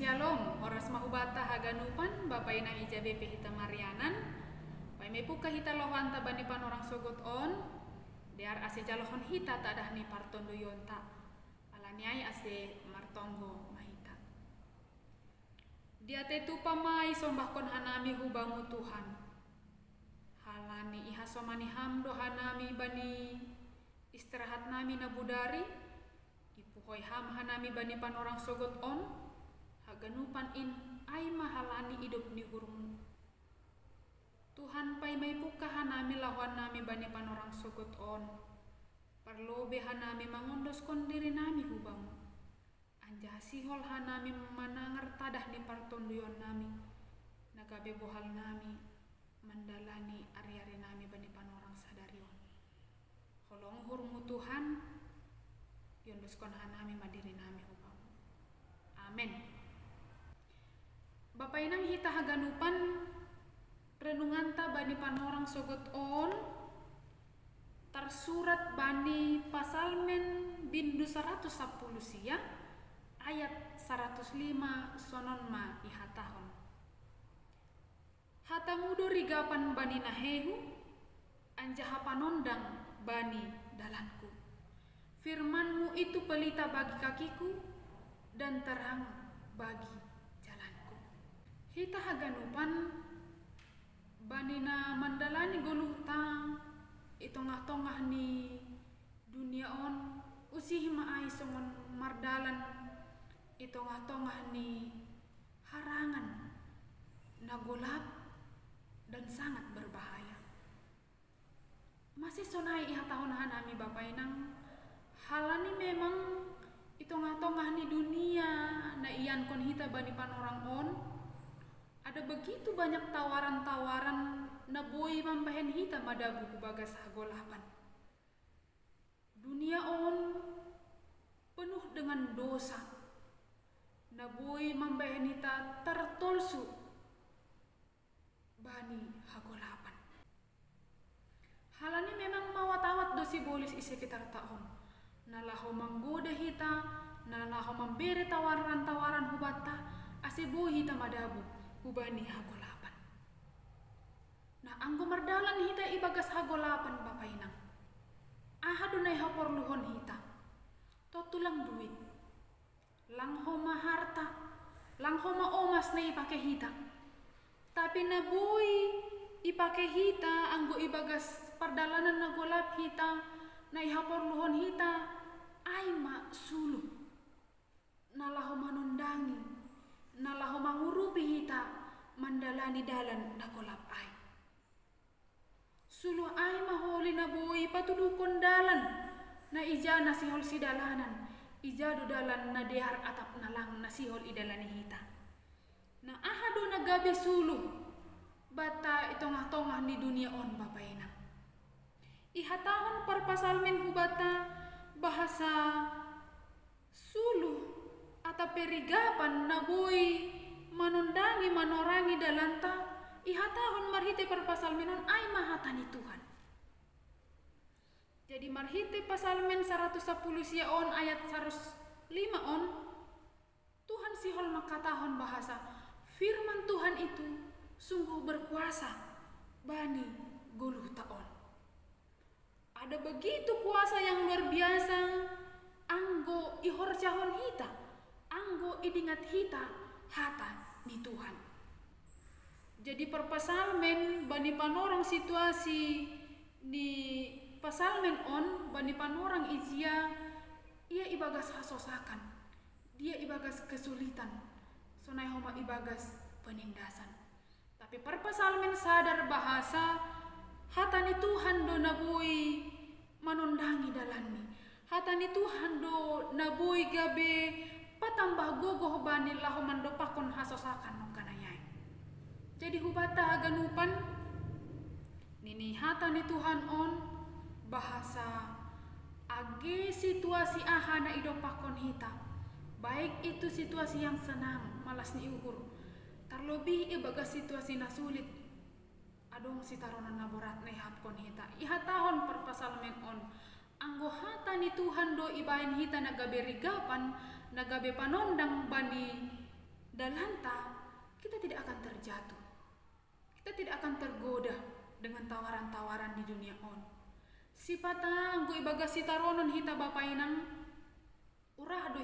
Shalom, oras mahubata haganupan, Bapak Ina ija BP hita Marianan, Pai mepuka hita lohanta bani panorang sogot on, dear ase jalohon hita tadah ni partondo yonta, alaniai ase martonggo mahita. Dia tetu pamai sombahkon hanami hubangu Tuhan, halani iha somani hamdo hanami bani istirahat nami na budari, ipuhoi ham hanami bani panorang sogot on, haganupan in ay mahalani hidup ni hurmu. Tuhan pai may pukahan nami lawan nami bani panorang sogot on. Parlobehan nami mangondos kon diri nami hubang. Anja sihol hanami manangar tadah ni partonduyon nami. Nagabe bohal nami mandalani ari-ari nami bani panorang sadarion. Holong hurmu Tuhan, yondos kon hanami madiri nami hubang. Amin. Bapak inang hita haganupan renunganta bani panorang sogot on tersurat bani pasalmen bindu 110 sia ayat 105 sonon ma ihatahon. Hatamudo rigapan bani nahehu anjaha panondang bani dalanku. Firmanmu itu pelita bagi kakiku dan terang bagi jalanku. Hita haganupan banina mandalani goluhta itongah-tongah ni dunia on usih maai songon mardalan itongah-tongah ni harangan nagolap dan sangat berbahaya. Masih sonai iha tahun hanami Bapak inang halani memang itongah-tongah ni dunia na iyan kon hita bani panorang on. Ada begitu banyak tawaran-tawaran na boy mambahen hita madabu bagas hagolapan. Dunia on penuh dengan dosa. Na boy mambahen hita tertolsu bani hagolapan. Halani memang mawat-awat dosi bolis isi sekitar tahun. Nalaho manggoda hita, nalaho memberi tawaran-tawaran hubata, asebo hita madabu hubani hagolapan. Nah anggo mardalan hita ibagas hagolapan Bapak inang. Aha dunay haporluhon hita. Totulang duit. Langhoma harta, langhoma omas na ipake hita. Tapi nabuy ipake hita anggo ibagas pardalanan na golap hita na ihaporluhon hita ay maksulu. Nalaho manundangi, nalaho mangurupi hita mandalani dalan na golap ay. Sulu ay maholi na buhay patudukon dalan na ija na sihol si dalanan, ija do dalan na dehar atap na lang na sihol idalani hita. Na ahado na gabi sulu bata itongah-tongah ni dunia on Bapak inang. Ihatahon parpasalmen hubata bahasa sulu atau perigapan na boy manundangi manorangi dalanta ihatahon marhite parpasalmenon ay mahatani Tuhan. Jadi marhite pasalmen 110 sia on ayat 105 on Tuhan sihol makatahon bahasa firman Tuhan itu sungguh berkuasa bani goluh taon. Ada begitu kuasa yang luar biasa anggo ihorjahon hita, anggo idingat hita hata ni Tuhan. Jadi perpasalmen bani panorang situasi di pasalmen on bani panorang ijia ia ibagas hasosakan, dia ibagas kesulitan, sonai homa ibagas penindasan. Tapi perpasalmen sadar bahasa hatani Tuhan do nabui manundangi dalanmi. Hatani Tuhan do nabui gabe patambah gogoh bani lahu mandopakon hasosakan nung kanayai. Jadi hubata aganupan nini hatani Tuhan on bahasa age situasi aha na idopakon hita. Baik itu situasi yang senang malas ni uhur. Terlebih ibagas situasi na sulit. Adong si taronan na borat na ihapkon hita. Ihatahon perpasalmen on. Anggo hata ni Tuhan do ibahin hita nagabe rigapan, nagabe panondang bani dalanta kita tidak akan terjatuh. Kita tidak akan tergoda dengan tawaran-tawaran di dunia on. Sipata anggo ibaga sitaronon hita bapainang urahdo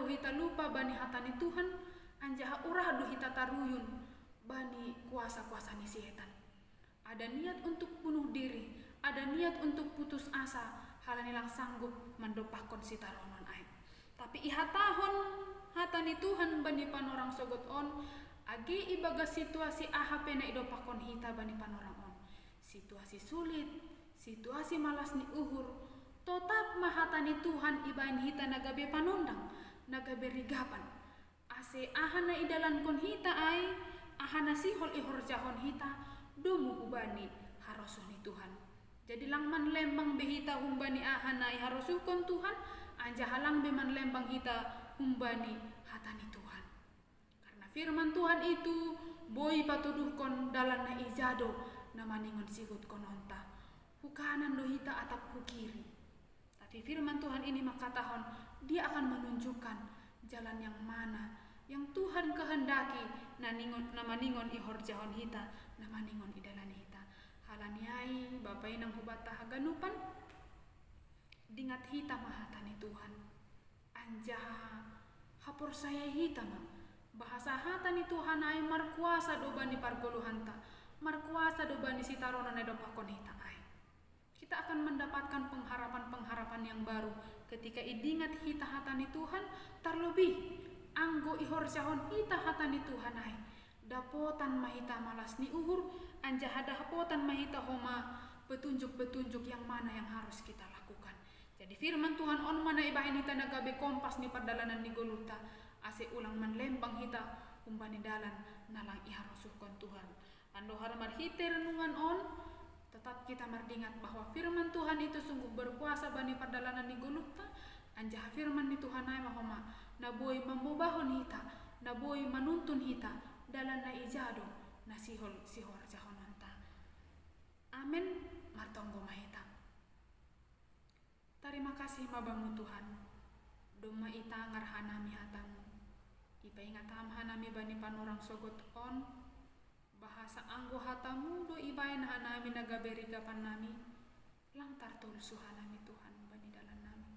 hita lupa bani hatani Tuhan, anjaha urahdo hita taruyun bani kuasa-kuasa ni setan. Ada niat untuk bunuh diri, ada niat untuk putus asa, halanilang sanggup mendopakon sitaronon ay. Tapi ihatahon hatani Tuhan bani panorang sogot on, age ibaga situasi aha pena idopakon hita bani panorang on. Situasi sulit, situasi malas ni uhur, tetap mahatani Tuhan ibain hita nagabe panondang, nagabe rigapan. Ase ahana idalan kon hita ay, ahana sihol ihorjahon hita, domu ubani harosuni Tuhan. Jadi lang man lembang behita humbani ahana iharosukon Tuhan, anja halang be man lembang hita humbani hatani Tuhan. Karena firman Tuhan itu boy patuduhkon dalan na ijado namaningon sigut kononta hukanan do hita atap hukiri. Tapi firman Tuhan ini makatahon dia akan menunjukkan jalan yang mana yang Tuhan kehendaki namaningon ihorjahon hita, namaningon idalan hita. Halaniai bapai nang hubata haganupan dingat hita mahatani Tuhan. Anjaha hapor saya hita ma bahasa hatani Tuhan ay markuasa do bani pargoluhanta, markuasa do bani sitaronon ay dopakon hita ay. Kita akan mendapatkan pengharapan-pengharapan yang baru ketika idingat hita hatani Tuhan, terlebih anggo ihorjahon hita hatani Tuhan ay. Dapotan mahita malas ni uhur, anjaha dapotan mahita homa petunjuk-petunjuk yang mana yang harus kita lakukan. Jadi firman Tuhan on mana ibahin hita nagabe kompas ni perdalanan ni goluta, ase ulang manlembang hita umbani dalan nalang iharosukon Tuhan. Ando haramar hite renungan on, tetap kita merdingat bahwa firman Tuhan itu sungguh berkuasa bani perdalanan ni goluta, anjaha firman ni Tuhan ay mahoma naboy mamubahon hita, naboy manuntun hita dalan na ijado na sihor jahonanta. Amen. Martonggo mahita. Terima kasih mabamu Tuhan. Doma ita ngarhanami hatamu. Ipaingatam hanami bani panorang sogot on. Bahasa anggo hatamu do ibain hanami nagaberi gapan nami. Lang tartulsu hanami Tuhan bani dalan nami.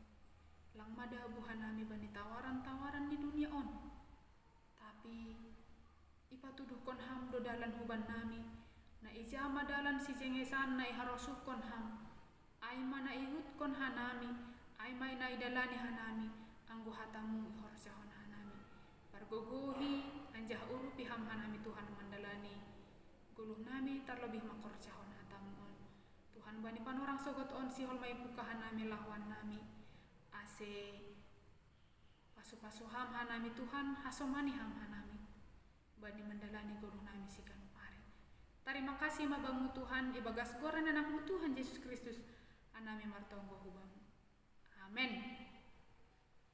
Lang madabu hanami bani tawaran-tawaran di dunia on. Tapi ipatuduhkon ham do dalan huban nami, na ijama dalan si jengesan na iharosukon ham, ay mana ihutkon hanami, ay may naidalani hanami, anggo hatamu ihorjahon hanami. Pargogohi anjah urupi ham hanami Tuhan mandalani, guluh nami terlebih makorjahon hatamu on. Tuhan bani panorang sogot on sihol may bukahan nami lawan nami, ase pasu-pasu ham hanami Tuhan hasomani ham hanami. Bani mendalani guru nami sikan pare. Terima kasih mabamu Tuhan, ibagas goran anakmu Tuhan Yesus Kristus, anami martonggo hubamu. Amen.